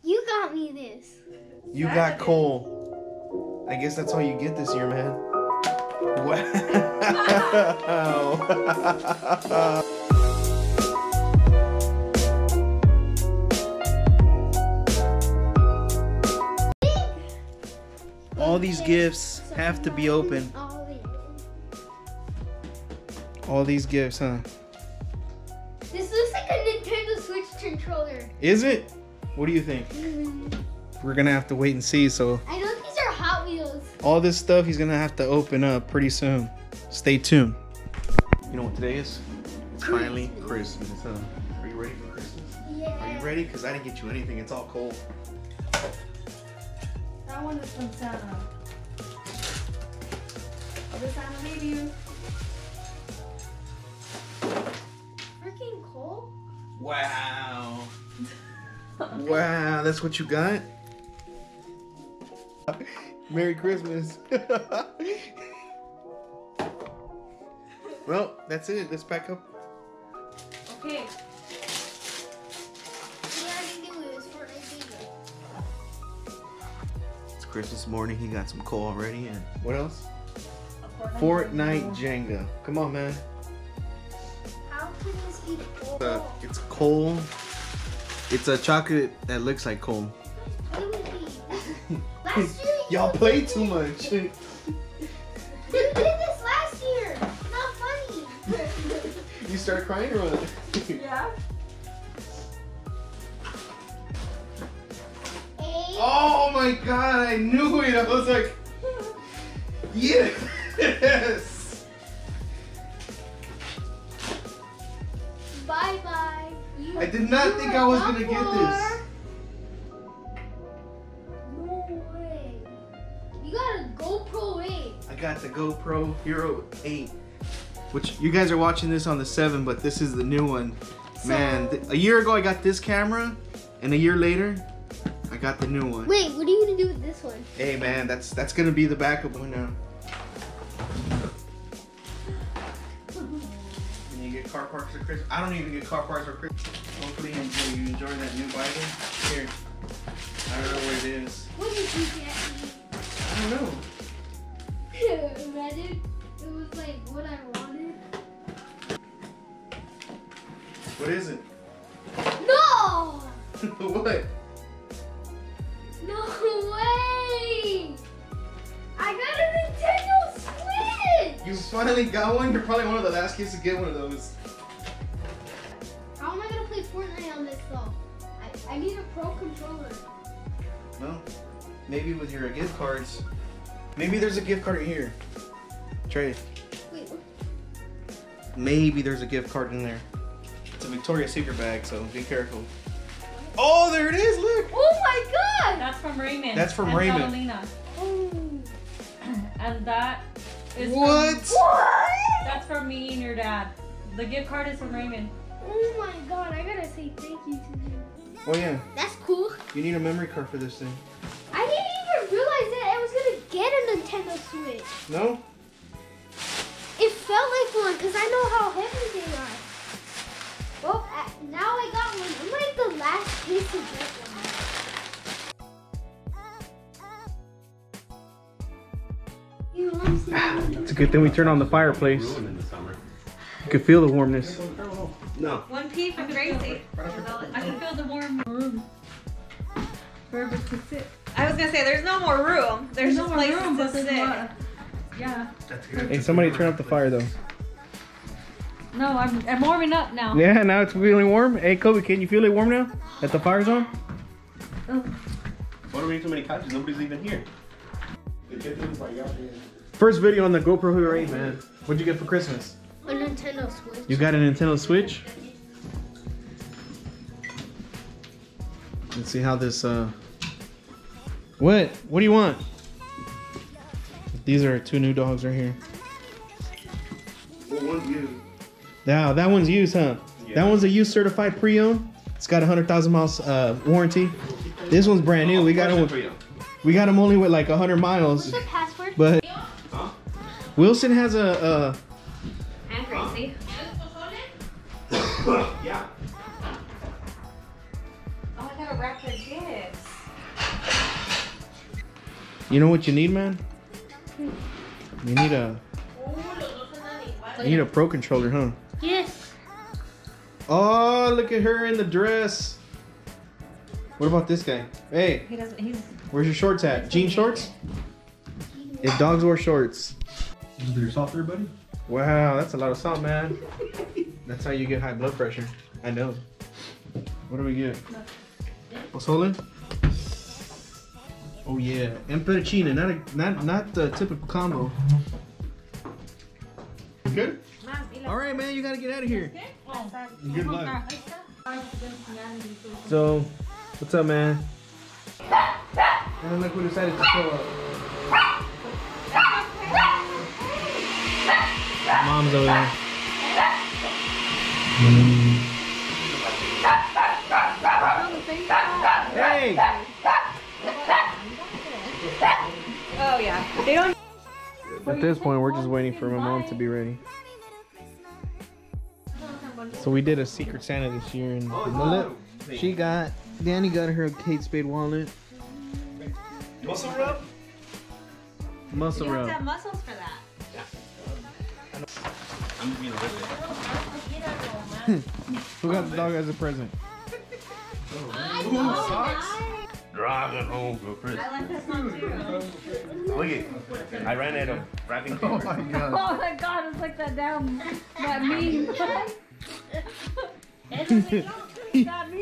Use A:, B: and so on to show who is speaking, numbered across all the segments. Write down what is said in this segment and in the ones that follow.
A: You got me this.
B: You got coal. I guess that's all you get this year, man. Wow. All these gifts have to be open. All these gifts, huh?
A: This looks like a Nintendo Switch controller.
B: Is it? What do you think? We're gonna have to wait and see. So
A: I know these are Hot Wheels.
B: all this stuff he's gonna have to open up pretty soon. Stay tuned. You know what today is? It's finally Christmas. Are you ready for Christmas?
A: Yeah.
B: Are you ready? Because I didn't get you anything. It's all cold.
C: That one is from Santa. Other Santa made you.
A: Freaking cool.
B: Wow. Wow, that's what you got? Merry Christmas. Well, that's it. Let's pack up.
C: Okay.
A: We already knew it was Fortnite Bingo.
B: It's Christmas morning. He got some coal already. And what else?
C: A
B: Fortnite Jenga. Come on, man.
A: How can this be cool?
B: It's coal. It's a chocolate that looks like coal.
A: What would it be? Last year
B: Y'all play too much.
A: you did this last year. Not funny.
B: You start crying or what?
C: Yeah.
B: Oh my god, I knew it. I was like, yes.
A: Bye bye.
B: I did not think I was gonna get this.
A: No way. You got a GoPro 8.
B: I got the GoPro Hero 8, which you guys are watching this on the 7, but this is the new one. Man, a year ago I got this camera, and a year later I got the new one.
A: Wait, what are you gonna do with this one?
B: Hey man, that's gonna be the backup one now. When you get car parts for Christmas, I don't even get car parts for Christmas. Hopefully you enjoy that new Bible. Here, I don't know where it is.
A: What did you get me?
B: I don't know.
A: Imagine it was like what I wanted.
B: What is it?
A: No!
B: What?
A: No way! I got a Nintendo Switch!
B: You finally got one? You're probably one of the last kids to get one of those.
A: How am I gonna play Fortnite on this though? I need a pro controller.
B: Well, maybe with your gift cards. Maybe there's a gift card here. Trey.
A: Wait, what?
B: Maybe there's a gift card in there. It's a Victoria's Secret bag, so be careful. Oh, there it is, look!
A: Oh my god!
C: That's from Raymond.
B: That's from
C: and
B: Raymond.
C: Catalina.
A: Oh.
C: And that is
B: What?
A: What?
C: That's from me and your dad. The gift card is from Raymond.
A: Oh my god, I gotta say thank you to you.
B: Oh yeah,
A: That's cool.
B: you need a memory card for this thing.
A: I didn't even realize that I was gonna get a Nintendo Switch.
B: No?
A: It felt like one because I know how heavy they are. Well, now I got one. I'm like the last kid to get one. You know what I'm saying?
B: It's a good thing we turned on the fireplace. You can feel the warmness. No.
C: 1P from Gracie. I can feel the warm room. Perfect to sit. I was gonna say there's no more room. There's no more room, but there's more. Yeah.
B: Hey, somebody turn up the fire though.
C: No, I'm warming up now.
B: Yeah, now it's feeling warm. Hey, Kobe, can you feel it warm now? That the fire's on?
C: Oh.
D: Why do we need too many couches? Nobody's even here.
B: First video on the GoPro Hero 8, man. What'd you get for Christmas?
A: A Nintendo Switch.
B: You got a Nintendo Switch? Let's see how this, What? What do you want? These are 2 new dogs right here.
D: Well, one's used.
B: Yeah, that one's used, huh?
D: Yeah.
B: That one's a used certified pre-owned. It's got 100,000 miles warranty. This one's brand new. We got him only with like 100 miles.
A: What's the password?
B: But
D: Huh?
B: Wilson has a
C: And Gracie.
D: Yeah.
C: Oh, I gotta wrap their gifts.
B: You know what you need, man? You need a Pro controller, huh?
A: Yes.
B: Oh, look at her in the dress. What about this guy? Hey,
C: He doesn't. He's.
B: where's your shorts at? Jean shorts? If dogs wear shorts.
D: Is there salt there, buddy?
B: Wow, that's a lot of salt, man. That's how you get high blood pressure. I know. What do we get? Pozole? Oh yeah, and fettuccine, not the typical combo.
D: Good?
B: All right, man, you gotta get out of here.
D: Good luck.
B: So, what's up, man? And look who decided to show up. Mom's over there. Hey!
C: Oh yeah. They don't.
B: At this point, we're just waiting for my mom to be ready. So we did a Secret Santa this year, and Danny got her a Kate Spade wallet.
D: Muscle rub?
B: Muscle
C: You have
B: rub.
C: to have muscles for that.
D: I'm just being a little
B: Who got the dog as a present?
D: Driving home for Christmas.
C: I like this one too.
D: Look it. I ran out of wrapping paper.
B: Oh my god.
C: Oh my god, it's like that damn that meme.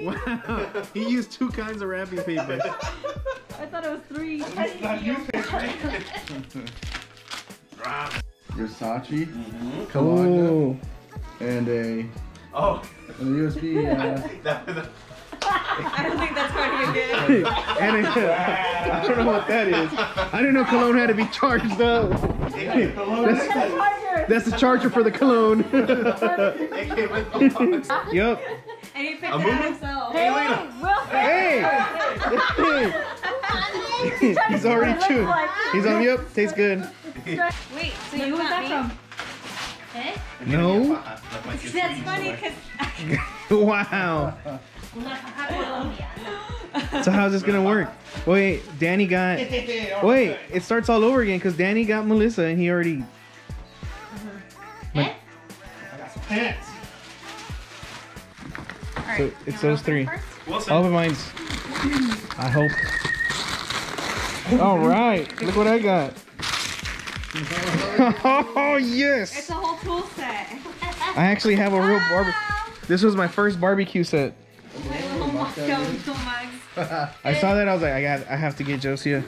B: Wow. He used 2 kinds of wrapping paper.
C: I thought it was 3.
E: Versace,
B: Oh.
E: and a
D: Oh.
E: USB.
C: I don't think that's going to be good.
B: And I don't know what that is. I didn't know cologne had to be charged up. That's the charger for the cologne. Yup.
C: And he picked it out himself.
B: Hey! He's already chewed. He's on, yep, tastes good.
C: Wait, so you got me?
B: No?
C: That's funny because
B: Wow. So how's this gonna work? Wait, Danny got. Wait, it starts all over again because Danny got Melissa and he already.
D: I got some pants.
B: So it's those 3.
D: Wilson.
B: All of mine's. I hope. All right, look what I got. Oh yes!
C: it's a whole tool set.
B: I actually have a real barbecue. This was my first barbecue set.
C: My little Moscow mugs.
B: I saw that, I was like, I have to get Josia.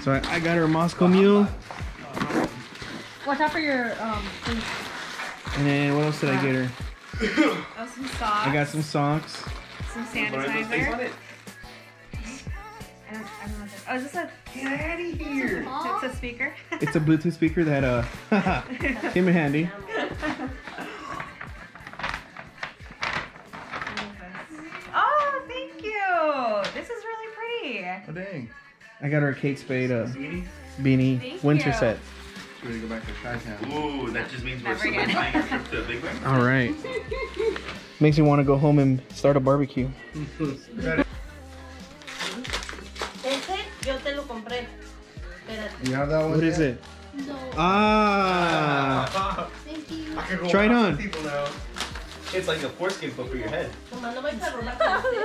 B: So I got her a Moscow Mule.
C: Watch out for your things.
B: And then what else did I get her?
C: Oh, some socks.
B: I got some socks.
C: Some
D: What are those things on
C: sanitizer.
D: it?
C: I don't know what this. Oh, is this a?
D: Get out of here.
C: It's a speaker.
B: It's a Bluetooth speaker that came in handy.
C: Oh, thank you. This is really pretty.
E: Oh dang!
B: I got her a Kate Spade
D: Beanie?
B: beanie
C: Thank
B: winter
C: you.
B: set.
E: Ready to go back to Chi-Town.
D: Ooh, that just means we're
C: Never again.
D: solidifying our trip to Big Bang.
B: All right. Makes me want to go home and start a barbecue.
E: You have that one?
B: What is it?
A: No.
B: Ah.
A: Thank you.
D: I can go
B: Try it
D: around
B: on.
D: people now. It's like a foreskin clip for your head.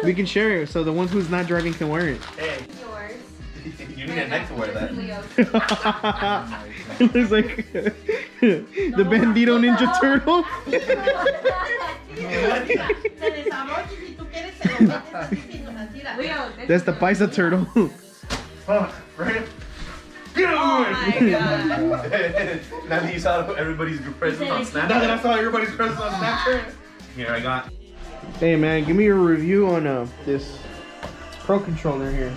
B: We can share it so the ones who's not driving can wear it.
D: Hey,
C: Yours.
D: you need a neck to wear that.
B: It looks like the Bandito Ninja Turtle. That's the Paisa Turtle.
D: Fuck, right? Get
C: Oh
D: out of
C: my
D: the way!
C: god.
D: Now that you saw everybody's presents on Snapchat. Now that I saw everybody's presents on Snapchat. Here, I got.
B: Hey man, give me your review on this Pro controller here.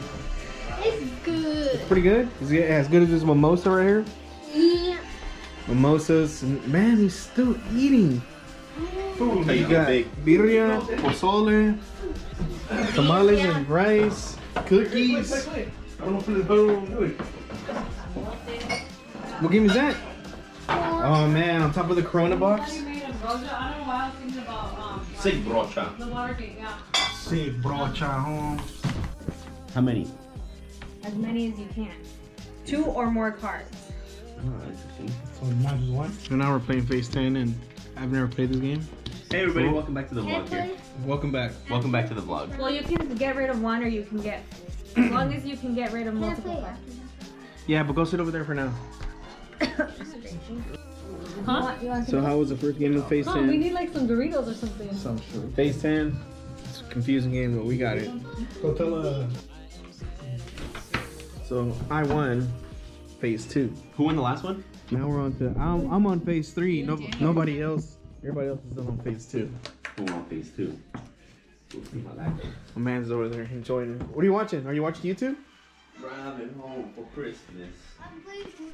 A: It's good.
B: Pretty good? Is it as good as this mimosa right here?
A: Yeah.
B: Mimosas. Man, he's still eating.
D: Ooh,
B: You got birria, pozole, tamales and rice, cookies.
D: I don't know what I'm doing.
B: What game is that? Oh man, on top of the Corona box.
D: Sig brocha.
B: See, brocha home.
D: How many?
C: as many as you can. 2 or more cards.
D: Oh, interesting.
B: So not just one. So now we're playing Phase 10, and I've never played this game.
D: Hey everybody,
B: Cool.
D: welcome back to the vlog here.
B: Welcome back.
D: Welcome back to the vlog.
C: Well, you can get rid of one, or you can get, as long as you can get rid of multiple cards.
B: Yeah, but go sit over there for now.
C: Huh? You want
B: So how was the first game of Phase 10?
C: Oh, we need like some Doritos or something.
E: Some shit.
B: Phase 10. It's a confusing game, but we got it.
E: Go tell
B: So I won Phase 2.
D: Who won the last one?
B: Now we're on to I'm on Phase 3. Nobody else. Everybody else is still on Phase 2.
D: Who won phase 2? We'll see how that goes.
B: My man's over there enjoying it. What are you watching? Are you watching YouTube?
D: Driving home for Christmas.
A: I'm playing